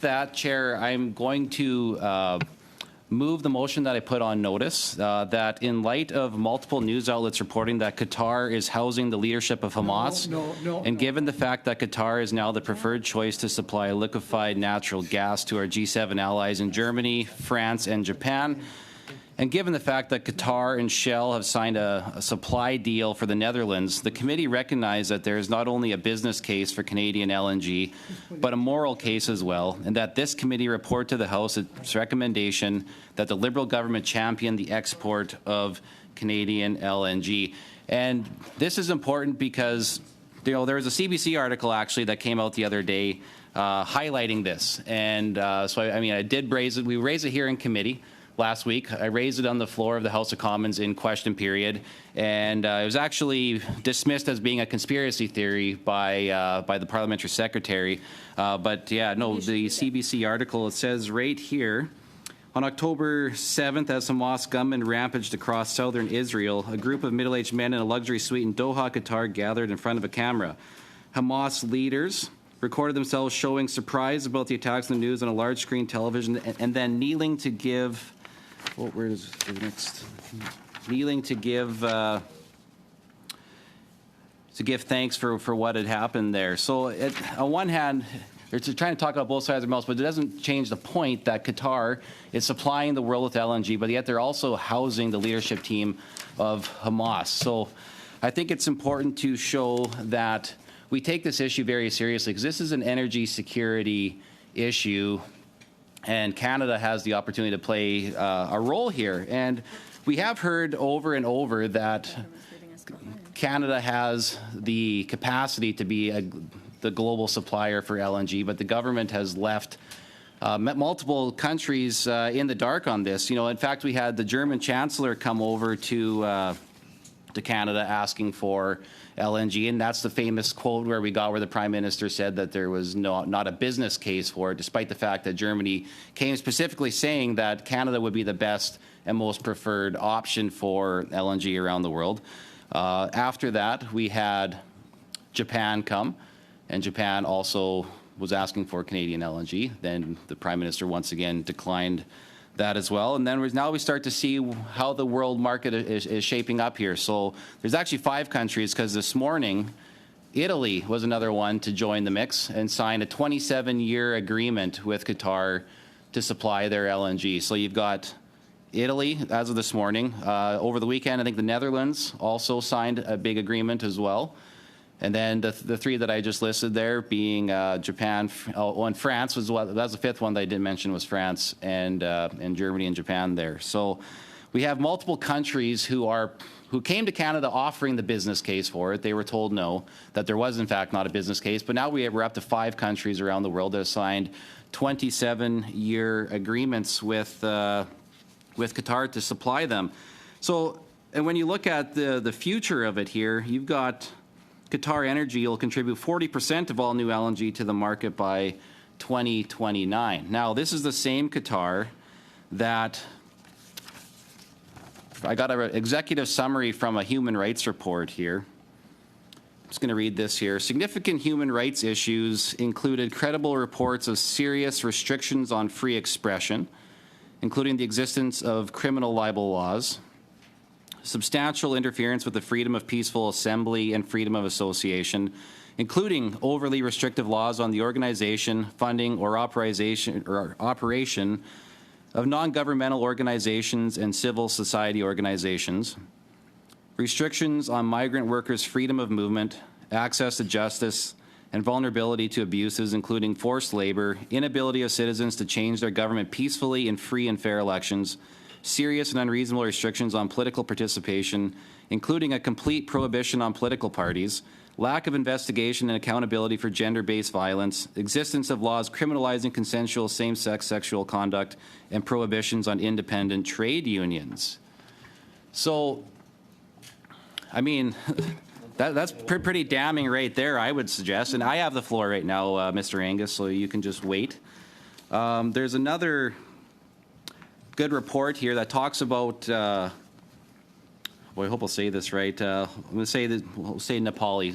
That, Chair, I'm going to move the motion that I put on notice, that in light of multiple news outlets reporting that Qatar is housing the leadership of Hamas, and given the fact that Qatar is now the preferred choice to supply liquefied natural gas to our G7 allies in Germany, France, and Japan, and given the fact that Qatar and Shell have signed a supply deal for the Netherlands, the committee recognized that there is not only a business case for Canadian LNG, but a moral case as well, and that this committee report to the House its recommendation that the Liberal government champion the export of Canadian LNG. And this is important because there was a CBC article actually that came out the other day highlighting this. And so I did raise it. We raised it here in committee last week. I raised it on the floor of the House of Commons in question period, and it was actually dismissed as being a conspiracy theory by the parliamentary secretary. But yeah, no, the CBC article, it says right here, on October 7th, as Hamas gunmen rampaged across southern Israel, a group of middle-aged men in a luxury suite in Doha, Qatar, gathered in front of a camera. Hamas leaders recorded themselves showing surprise about the attacks in the news on a large screen television, and then kneeling to give kneeling to give thanks for what had happened there. So on one hand, they're trying to talk about both sides of the mouth, but it doesn't change the point that Qatar is supplying the world with LNG, but yet they're also housing the leadership team of Hamas. So I think it's important to show that we take this issue very seriously, because this is an energy security issue, and Canada has the opportunity to play a role here. And we have heard over and over that Canada has the capacity to be the global supplier for LNG, but the government has left multiple countries in the dark on this. In fact, we had the German Chancellor come over to Canada asking for LNG, and that's the famous quote where the Prime Minister said that there was not a business case for it, despite the fact that Germany came specifically saying that Canada would be the best and most preferred option for LNG around the world. After that, we had Japan come, and Japan also was asking for Canadian LNG. Then the Prime Minister once again declined that as well. And then now we start to see how the world market is shaping up here. So there's actually 5 countries, because this morning Italy was another one to join the mix and sign a 27-year agreement with Qatar to supply their LNG. So you've got Italy as of this morning. Over the weekend, I think the Netherlands also signed a big agreement as well. And then the 3 that I just listed there being Japan, and France was that was the 5th one that I didn't mention, was France, and Germany and Japan there. So we have multiple countries who came to Canada offering the business case for it. They were told no, that there was in fact not a business case. But now we're up to 5 countries around the world that have signed 27-year agreements with Qatar to supply them. So, and when you look at the future of it here, you've got Qatar Energy will contribute 40% of all new LNG to the market by 2029. Now, this is the same Qatar that I got an executive summary from a human rights report here. I'm just going to read this here. Significant human rights issues included credible reports of serious restrictions on free expression, including the existence of criminal libel laws, substantial interference with the freedom of peaceful assembly and freedom of association, including overly restrictive laws on the organization, funding, or operation of non-governmental organizations and civil society organizations, restrictions on migrant workers' freedom of movement, access to justice, and vulnerability to abuses, including forced labor, inability of citizens to change their government peacefully in free and fair elections, serious and unreasonable restrictions on political participation, including a complete prohibition on political parties, lack of investigation and accountability for gender-based violence, existence of laws criminalizing consensual same-sex sexual conduct, and prohibitions on independent trade unions. So, I mean, that's pretty damning right there, I would suggest. And I have the floor right now, Mr. Angus, so you can just wait. There's another good report here that talks about, I hope I'll say this right. I'm going to say that we'll say Nepali.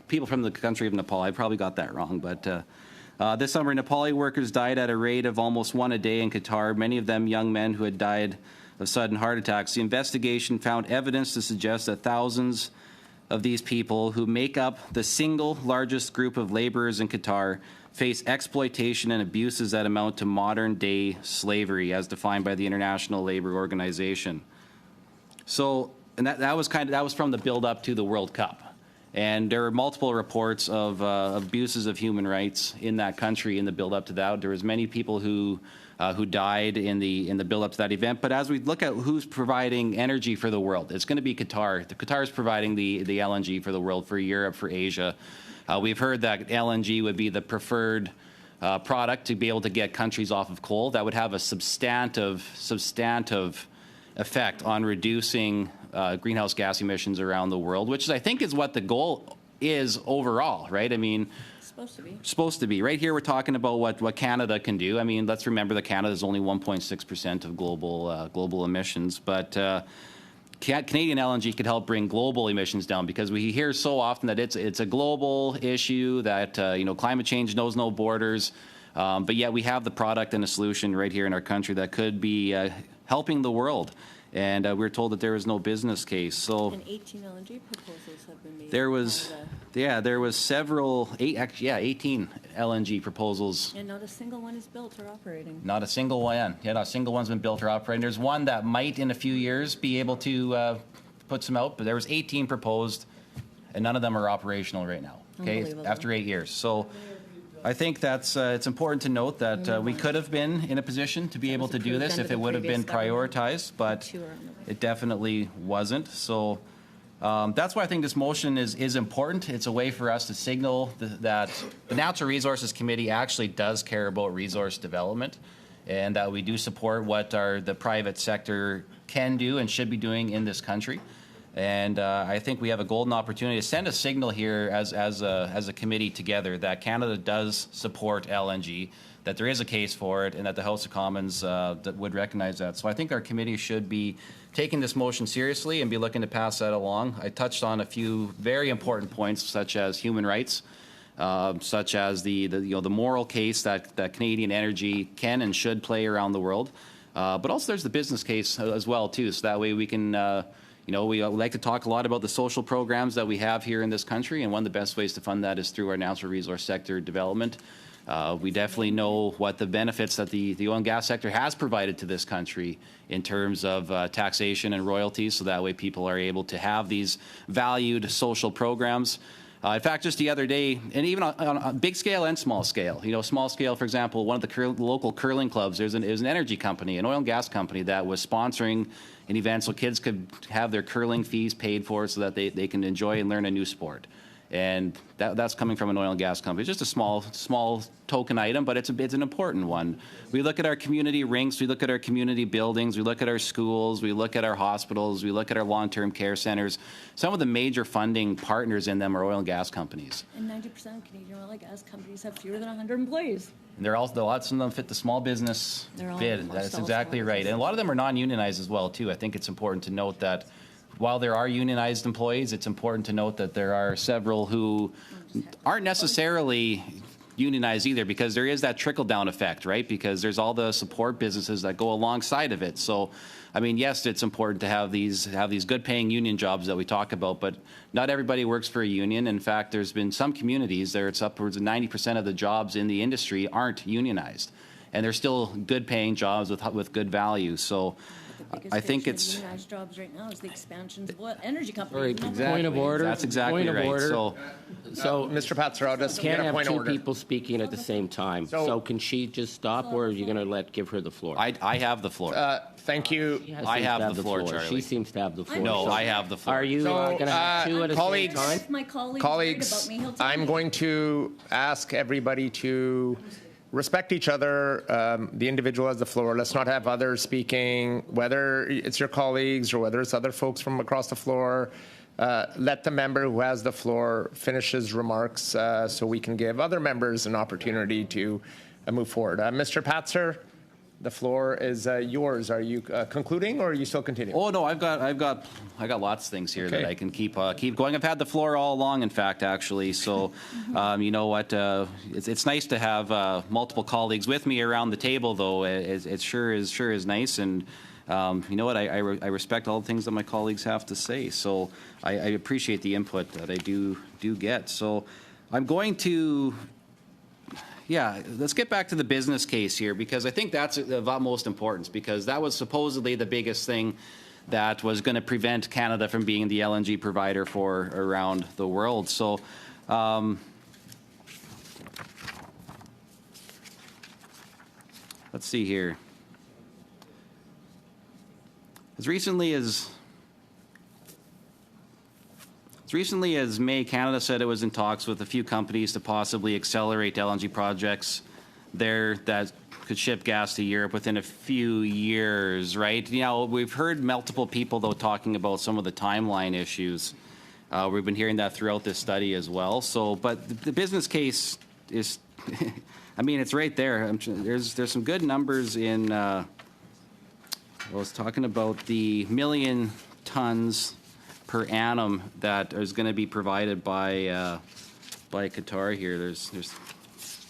People from the country of Nepal. I probably got that wrong, but This summer, Nepali workers died at a rate of almost one a day in Qatar, many of them young men who had died of sudden heart attacks. The investigation found evidence to suggest that thousands of these people, who make up the single largest group of laborers in Qatar, face exploitation and abuses that amount to modern-day slavery, as defined by the International Labor Organization. So, and that was from the build-up to the World Cup. And there were multiple reports of abuses of human rights in that country in the build-up to that. There was many people who died in the build-up to that event. But as we look at who's providing energy for the world, it's going to be Qatar. Qatar is providing the LNG for the world, for Europe, for Asia. We've heard that LNG would be the preferred product to be able to get countries off of coal. That would have a substantive effect on reducing greenhouse gas emissions around the world, which I think is what the goal is overall, right? I mean, supposed to be. Right here, we're talking about what Canada can do. I mean, let's remember that Canada is only 1.6% of global emissions, but Canadian LNG could help bring global emissions down, because we hear so often that it's a global issue, that climate change knows no borders, but yet we have the product and a solution right here in our country that could be helping the world. And we were told that there was no business case. So, and 18 LNG proposals have been made. There was 18 LNG proposals. And not a single one is built or operating. Not a single one. Yeah, not a single one's been built or operating. There's one that might in a few years be able to put some out, but there was 18 proposed, and none of them are operational right now. Okay, after 8 years. So, I think that's it's important to note that we could have been in a position to be able to do this if it would have been prioritized, but it definitely wasn't. So that's why I think this motion is important. It's a way for us to signal that the Natural Resources Committee actually does care about resource development, and that we do support what the private sector can do and should be doing in this country. And I think we have a golden opportunity to send a signal here as a committee together that Canada does support LNG, that there is a case for it, and that the House of Commons that would recognize that. So I think our committee should be taking this motion seriously and be looking to pass that along. I touched on a few very important points, such as human rights, such as the moral case that Canadian energy can and should play around the world, but also there's the business case as well too. So that way we can. We like to talk a lot about the social programs that we have here in this country, and one of the best ways to fund that is through our natural resource sector development. We definitely know what the benefits that the oil and gas sector has provided to this country in terms of taxation and royalties, so that way people are able to have these valued social programs. In fact, just the other day, and even on a big scale and small scale, small scale, for example, one of the local curling clubs, it was an energy company, an oil and gas company, that was sponsoring an event so kids could have their curling fees paid for so that they can enjoy and learn a new sport. And that's coming from an oil and gas company. It's just a small token item, but it's an important one. We look at our community rinks, we look at our community buildings, we look at our schools, we look at our hospitals, we look at our long-term care centers. Some of the major funding partners in them are oil and gas companies. And 90% of Canadian oil and gas companies have fewer than 100 employees. And they're also, lots of them fit the small business bid. That's exactly right. And a lot of them are non-unionized as well, too. I think it's important to note that while there are unionized employees, it's important to note that there are several who aren't necessarily unionized either, because there is that trickle-down effect, right? Because there's all the support businesses that go alongside of it. So, I mean, yes, it's important to have these good-paying union jobs that we talk about, but not everybody works for a union. In fact, there's been some communities there, it's upwards of 90% of the jobs in the industry aren't unionized, and they're still good-paying jobs with good value. So, I think it's unionized jobs right now is the expansions of energy companies. Exactly. Point of order. That's exactly right. Order. So, Mr. Patzer, I'll just can't get a have point two of order. people speaking at the same time. So can she just stop, or are you going to give her the floor? I have the floor. Thank you. I have the floor, Charlie. She seems to have the floor. No, I have the floor. Are you going to have two at the same time? If my Colleagues, I'm going to ask everybody to respect each other. The individual has the floor. Let's not have others speaking, whether it's your colleagues or whether it's other folks from across the floor. Let the member who has the floor finish his remarks so we can give other members an opportunity to move forward. Mr. Patzer? the floor is yours. Are you concluding, or are you still continuing? Oh no, I got lots of things here Okay. that I can keep going. I've had the floor all along, in fact, actually. So, you know what? It's nice to have multiple colleagues with me around the table, though. It sure is nice, and you know what? I respect all the things that my colleagues have to say. So I appreciate the input that I do get. So I'm going to. Yeah, let's get back to the business case here, because I think that's of utmost importance, because that was supposedly the biggest thing that was going to prevent Canada from being the LNG provider for around the world. So let's see here. As recently as May, Canada said it was in talks with a few companies to possibly accelerate LNG projects there that could ship gas to Europe within a few years, right? You know, we've heard multiple people, though, talking about some of the timeline issues. We've been hearing that throughout this study as well. So, but the business case is, I mean, it's right there. There's some good numbers in, I was talking about the million tons per annum that is going to be provided by Qatar here. There's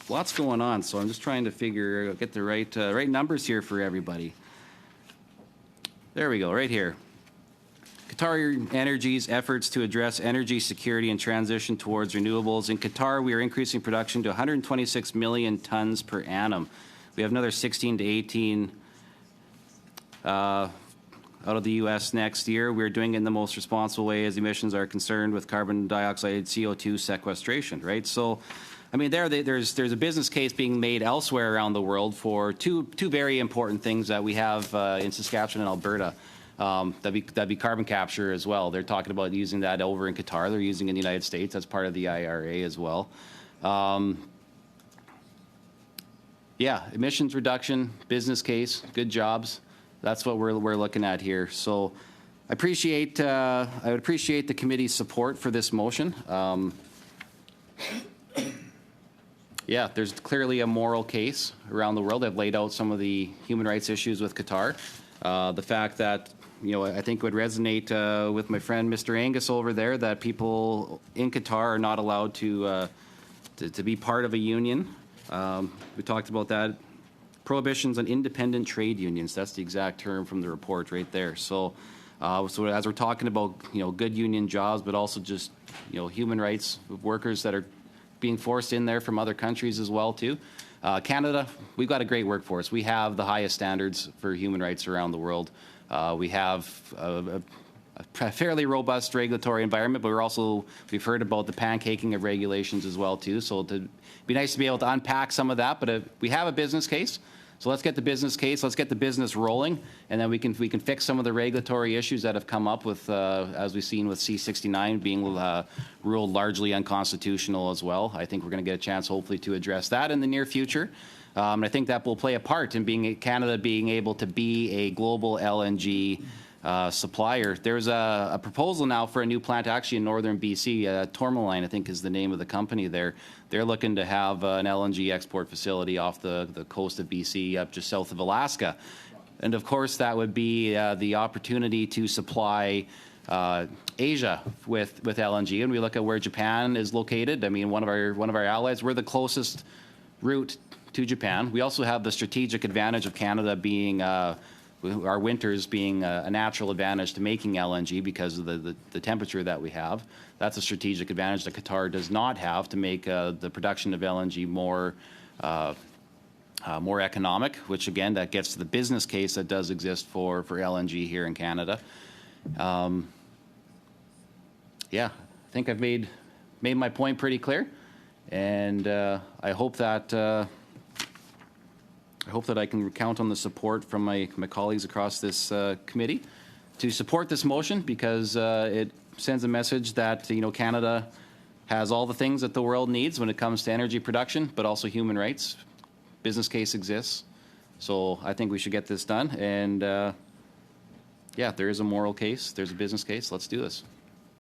lots going on, so I'm just trying to get the right numbers here for everybody. There we go, right here. Qatar Energy's efforts to address energy security and transition towards renewables. In Qatar, we are increasing production to 126 million tons per annum. We have another 16 to 18 out of the U.S. next year. We're doing it in the most responsible way as emissions are concerned with carbon dioxide, CO2 sequestration, right? So, I mean, there's a business case being made elsewhere around the world for two very important things that we have in Saskatchewan and Alberta. That'd be carbon capture as well. They're talking about using that over in Qatar. They're using it in the United States. That's part of the IRA as well. Yeah, emissions reduction, business case, good jobs. That's what we're looking at here. So I would appreciate the committee's support for this motion. Yeah, there's clearly a moral case around the world. I've laid out some of the human rights issues with Qatar. The fact that, you know, I think it would resonate with my friend Mr. Angus over there, that people in Qatar are not allowed to be part of a union. We talked about that. Prohibitions on independent trade unions. That's the exact term from the report right there. So, so as we're talking about, you know, good union jobs, but also just, you know, human rights of workers that are being forced in there from other countries as well too. Canada, we've got a great workforce. We have the highest standards for human rights around the world. We have a fairly robust regulatory environment, but we've heard about the pancaking of regulations as well too. So it'd be nice to be able to unpack some of that, but we have a business case. So let's get the business case, let's get the business rolling, and then we can fix some of the regulatory issues that have come up with, as we've seen with C-69 being ruled largely unconstitutional as well. I think we're going to get a chance, hopefully, to address that in the near future. And I think that will play a part in Canada being able to be a global LNG supplier. There's a proposal now for a new plant actually in northern BC. Tourmaline, I think, is the name of the company there. They're looking to have an LNG export facility off the coast of BC up just south of Alaska. And of course, that would be the opportunity to supply Asia with LNG. And we look at where Japan is located. I mean, one of our allies. We're the closest route to Japan. We also have the strategic advantage of Canada being our winters being a natural advantage to making LNG because of the temperature that we have. That's a strategic advantage that Qatar does not have to make the production of LNG more economic, which again, that gets to the business case that does exist for LNG here in Canada. Yeah, I think I've made my point pretty clear, and I hope that I can count on the support from my colleagues across this committee to support this motion, because it sends a message that, you know, Canada has all the things that the world needs when it comes to energy production, but also human rights. Business case exists. So I think we should get this done. And yeah, there is a moral case. There's a business case. Let's do this.